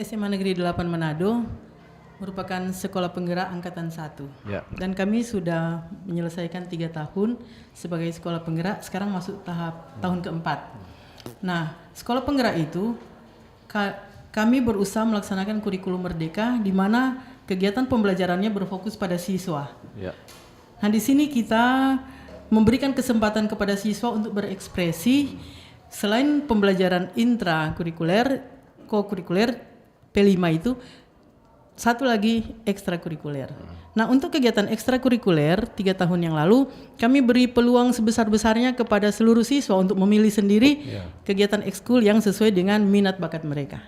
SMA Negeri 8 Manado merupakan sekolah penggerak angkatan 1. Ya. Dan kami sudah menyelesaikan 3 tahun sebagai sekolah penggerak, sekarang masuk tahap tahun keempat. Nah, sekolah penggerak itu kami berusaha melaksanakan kurikulum merdeka di mana kegiatan pembelajarannya berfokus pada siswa. Ya. Nah, di sini kita memberikan kesempatan kepada siswa untuk berekspresi selain pembelajaran intrakurikuler, kokurikuler, P5 itu, satu lagi ekstrakurikuler. Nah, untuk kegiatan ekstrakurikuler 3 tahun yang lalu kami beri peluang sebesar-besarnya kepada seluruh siswa untuk memilih sendiri kegiatan ekskul yang sesuai dengan minat bakat mereka.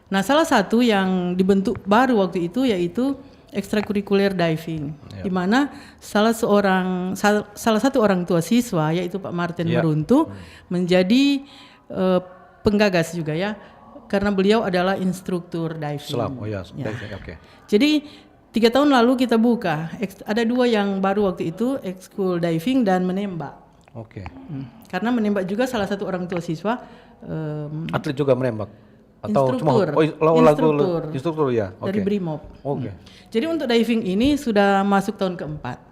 Nah, salah satu yang dibentuk baru waktu itu yaitu ekstrakurikuler diving, di mana salah satu orang tua siswa yaitu Pak Martin Meruntu menjadi penggagas juga ya. Karena beliau adalah instruktur diving. Diving, okay. Jadi 3 tahun lalu kita buka, ada 2 yang baru waktu itu, ekskul diving dan menembak. Oke. Karena menembak juga salah satu orang tua siswa. Atlet juga menembak? Atau instruktur ya. Dari Brimob. Oke. Jadi untuk diving ini sudah masuk tahun keempat.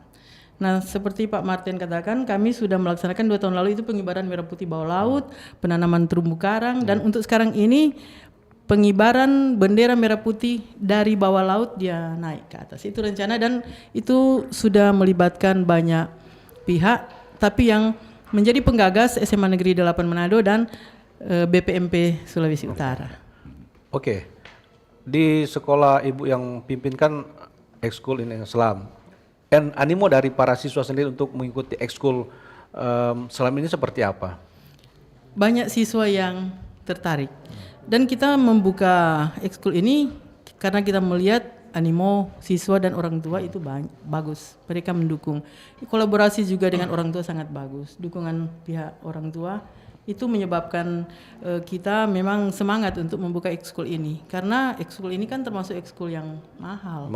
Nah, seperti Pak Martin katakan, kami sudah melaksanakan 2 tahun lalu itu pengibaran merah putih bawah laut, penanaman terumbu karang, dan untuk sekarang ini pengibaran bendera merah putih dari bawah laut dia naik ke atas. Itu rencana dan itu sudah melibatkan banyak pihak, tapi yang menjadi penggagas SMA Negeri 8 Manado dan BPMP Sulawesi Utara. Oke. Di sekolah Ibu yang pimpinkan ekskul ini Islam. Dan animo dari para siswa sendiri untuk mengikuti ekskul selama ini seperti apa? Banyak siswa yang tertarik. Dan kita membuka ekskul ini karena kita melihat animo siswa dan orang tua itu bagus. Mereka mendukung. Kolaborasi juga dengan orang tua sangat bagus. Dukungan pihak orang tua itu menyebabkan kita memang semangat untuk membuka ekskul ini. Karena ekskul ini kan termasuk ekskul yang mahal.